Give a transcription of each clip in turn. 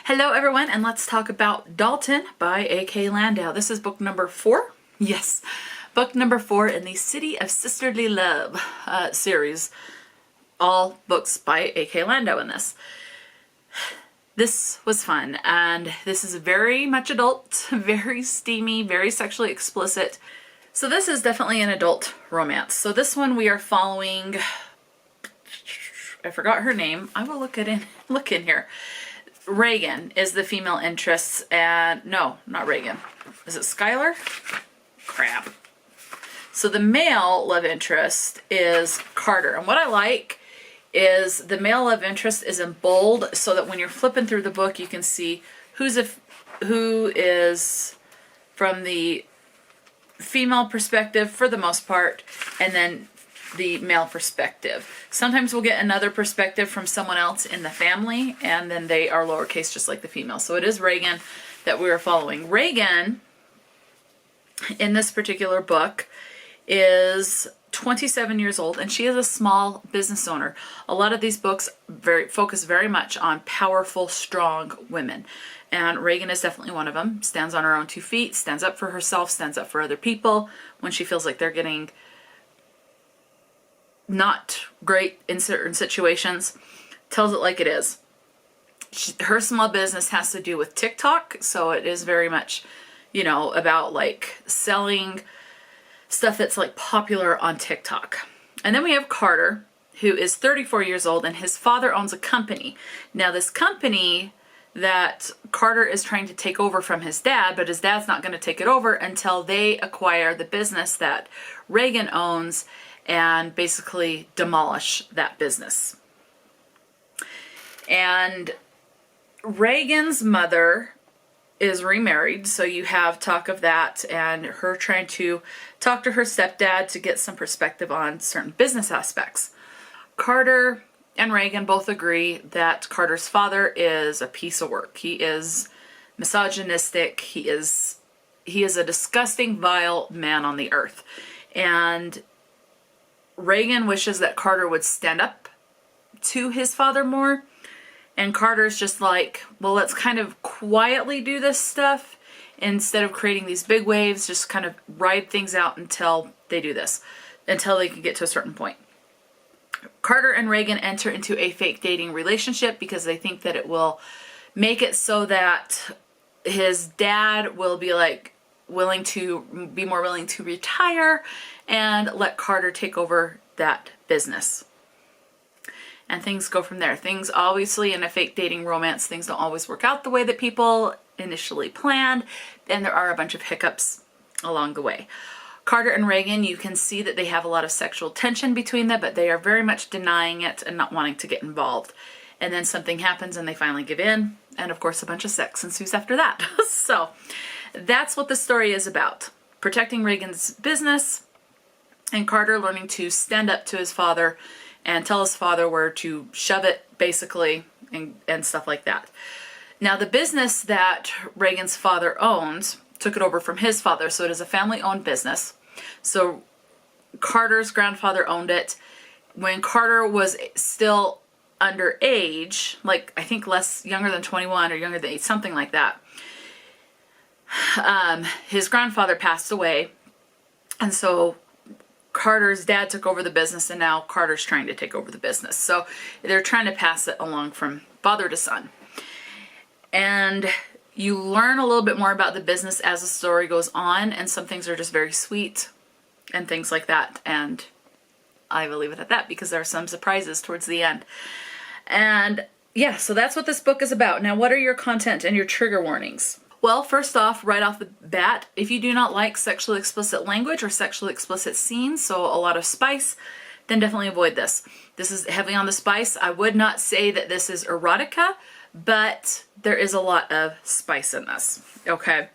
Hello everyone, and let's talk about Daulton by AK Landow. This is book number 4. Yes, book number 4 in the City of Sisterly Love series. All books by AK Landow in this. This was fun, and this is very much adult, very steamy, very sexually explicit. So this is definitely an adult romance. So this one we are following, I forgot her name. I will look in here. Reagan is the female interest, and no, not Reagan. Is it Skylar? Crap. So the male love interest is Carter. And what I like is the male love interest is in bold, so that when you're flipping through the book, you can see who is from the female perspective for the most part, and then the male perspective. Sometimes we'll get another perspective from someone else in the family, and then they are lowercase just like the female. So it is Reagan that we are following. Reagan, in this particular book, is 27 years old, and she is a small business owner. A lot of these books focus very much on powerful, strong women. And Reagan is definitely one of them. Stands on her own 2 feet, stands up for herself, stands up for other people when she feels like they're getting not great in certain situations, tells it like it is. Her small business has to do with TikTok, so it is very much, about like selling stuff that's like popular on TikTok. And then we have Carter, who is 34 years old, and his father owns a company. Now this company that Carter is trying to take over from his dad, but his dad's not going to take it over until they acquire the business that Reagan owns and basically demolish that business. And Reagan's mother is remarried, so you have talk of that and her trying to talk to her stepdad to get some perspective on certain business aspects. Carter and Reagan both agree that Carter's father is a piece of work. He is misogynistic. He is a disgusting, vile man on the earth. And Reagan wishes that Carter would stand up to his father more. And Carter's just like, well, let's kind of quietly do this stuff instead of creating these big waves, just kind of ride things out until they do this, until they can get to a certain point. Carter and Reagan enter into a fake dating relationship because they think that it will make it so that his dad will be like more willing to retire and let Carter take over that business. And things go from there. Things obviously in a fake dating romance, things don't always work out the way that people initially planned, and there are a bunch of hiccups along the way. Carter and Reagan, you can see that they have a lot of sexual tension between them, but they are very much denying it and not wanting to get involved. And then something happens and they finally give in, and of course a bunch of sex ensues after that. So that's what the story is about. Protecting Reagan's business, and Carter learning to stand up to his father and tell his father where to shove it, basically, and stuff like that. Now, the business that Reagan's father owns took it over from his father, so it is a family-owned business. So Carter's grandfather owned it. When Carter was still underage, like I think younger than 21 or younger than 8, something like that, his grandfather passed away, and so Carter's dad took over the business, and now Carter's trying to take over the business. So they're trying to pass it along from father to son. And you learn a little bit more about the business as the story goes on, and some things are just very sweet and things like that. And I will leave it at that because there are some surprises towards the end. And yeah, so that's what this book is about. Now, what are your content and your trigger warnings? Well, first off, right off the bat, if you do not like sexually explicit language or sexually explicit scenes, so a lot of spice, then definitely avoid this. This is heavy on the spice. I would not say that this is erotica, but there is a lot of spice in this, okay?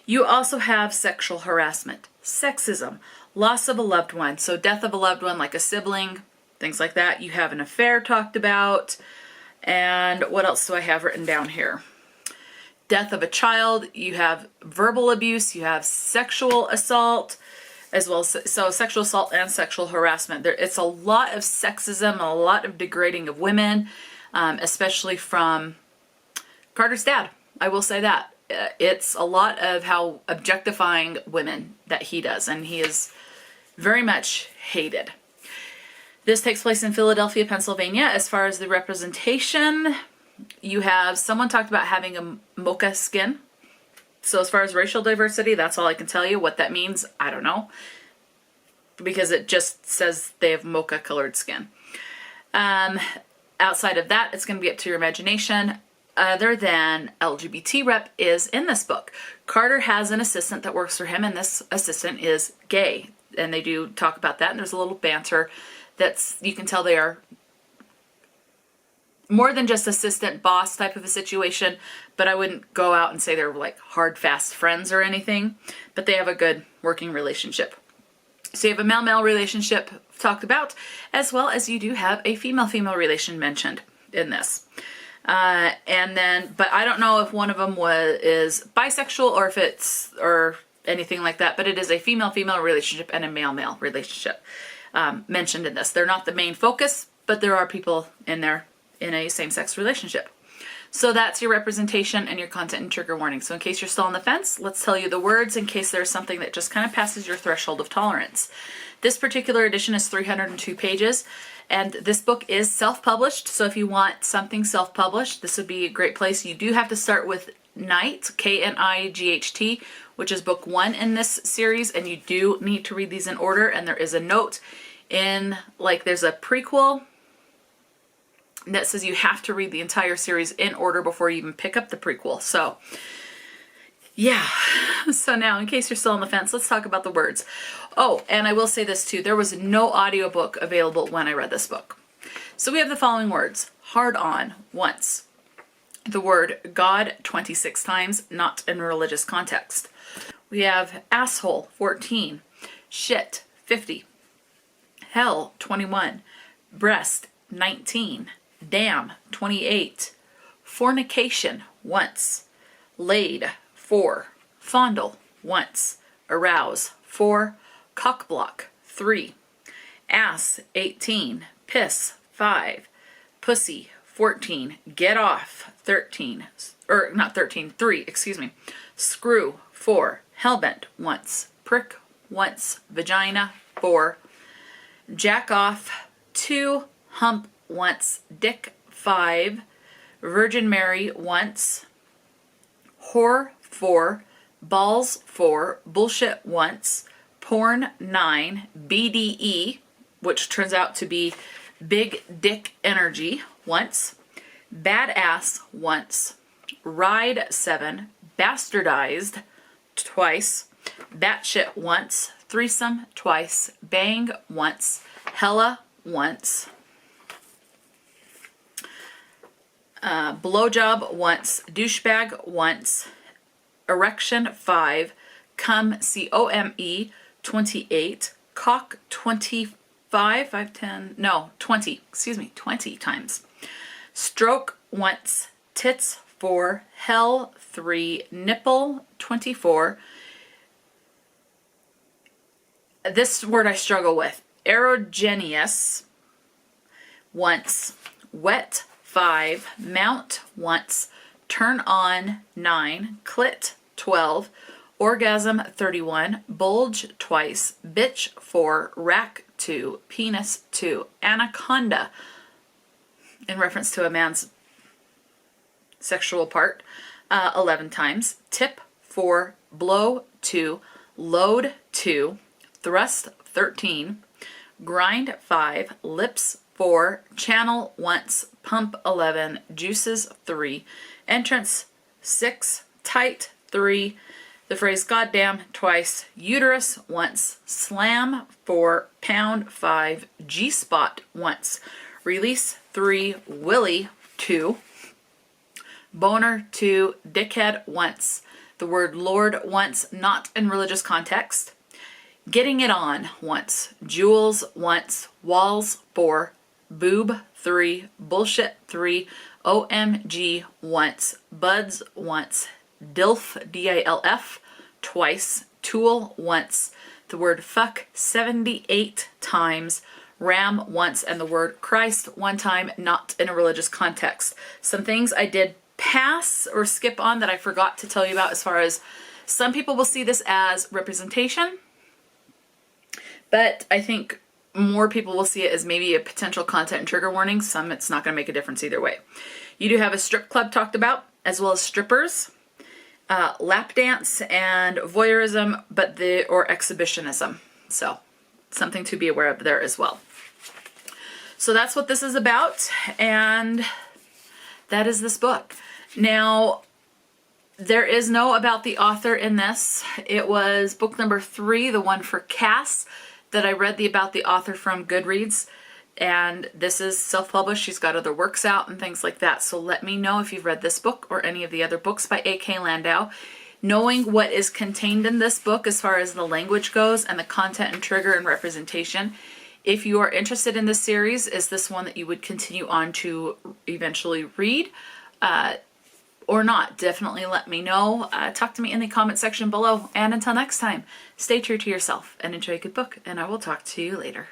You also have sexual harassment, sexism, loss of a loved one, so death of a loved one like a sibling, things like that. You have an affair talked about, and what else do I have written down here? Death of a child, you have verbal abuse, you have sexual assault, as well as so sexual assault and sexual harassment. It's a lot of sexism, a lot of degrading of women, especially from Carter's dad. I will say that. It's a lot of how objectifying women that he does, and he is very much hated. This takes place in Philadelphia, Pennsylvania. As far as the representation, you have someone talked about having a mocha skin. So as far as racial diversity, that's all I can tell you. What that means, I don't know. Because it just says they have mocha colored skin. Outside of that, it's going to be up to your imagination. Other than LGBT rep is in this book. Carter has an assistant that works for him, and this assistant is gay. And they do talk about that, and there's a little banter that's, you can tell they are more than just assistant boss type of a situation, but I wouldn't go out and say they're like hard, fast friends or anything, but they have a good working relationship. So you have a male-male relationship talked about, as well as you do have a female-female relation mentioned in this. And then, but I don't know if one of them is bisexual or if it's, or anything like that, but it is a female-female relationship and a male-male relationship mentioned in this. They're not the main focus, but there are people in there in a same-sex relationship. So that's your representation and your content and trigger warning. So in case you're still on the fence, let's tell you the words in case there's something that just kind of passes your threshold of tolerance. This particular edition is 302 pages, and this book is self-published. So if you want something self-published, this would be a great place. You do have to start with Knight, K-N-I-G-H-T, which is book 1 in this series, and you do need to read these in order. And there is a note in, like, there's a prequel that says you have to read the entire series in order before you even pick up the prequel. So, yeah. So now, in case you're still on the fence, let's talk about the words. Oh, and I will say this too. There was no audiobook available when I read this book. So we have the following words. Hard on, once. The word God 26 times, not in a religious context. We have asshole 14, shit 50, hell 21, breast 19, damn 28, fornication once, laid 4, fondle once, arouse 4, cockblock 3, ass 18, piss 5, pussy 14, get off 13, or not 13, 3, excuse me, screw 4, hellbent once, prick once, vagina 4, jack off 2, hump once, dick 5, Virgin Mary once, whore 4, balls 4, bullshit once, porn 9, BDE, which turns out to be big dick energy once, badass once, ride 7, bastardized twice, batshit once, threesome twice, bang once, hella once, blowjob once, douchebag once, erection 5, cum C-O-M-E 28, cock 25, 5, 10, no, 20, excuse me, 20 times, stroke once, tits 4, hell 3, nipple 24. This word I struggle with. Erogenous once, wet 5, mount once, turn on 9, clit 12, orgasm 31, bulge twice, bitch 4, rack 2, penis 2, anaconda, in reference to a man's sexual part, 11 times, tip 4, blow 2, load 2, thrust 13, grind 5, lips 4, channel once, pump 11, juices 3, entrance 6, tight 3, the phrase goddamn twice, uterus once, slam 4, pound 5, G-spot once, release 3, willy 2, boner 2, dickhead once, the word Lord once, not in religious context, getting it on once, jewels once, walls 4, boob 3, bullshit 3, OMG once, buds once, DILF, D-I-L-F, twice, tool once, the word fuck 78 times, ram once, and the word Christ 1 time, not in a religious context. Some things I did pass or skip on that I forgot to tell you about, as far as some people will see this as representation, but I think more people will see it as maybe a potential content and trigger warning. Some, it's not going to make a difference either way. You do have a strip club talked about, as well as strippers, lap dance, and voyeurism, or exhibitionism. So something to be aware of there as well. So that's what this is about, and that is this book. Now, there is no about the author in this. It was book number 3, the one for Cass, that I read the about the author from Goodreads. And this is self-published. She's got other works out and things like that. So let me know if you've read this book or any of the other books by AK Landow. Knowing what is contained in this book as far as the language goes and the content and trigger and representation, if you are interested in this series, is this one that you would continue on to eventually read or not? Definitely let me know. Talk to me in the comment section below. And until next time, stay true to yourself and enjoy a good book. And I will talk to you later.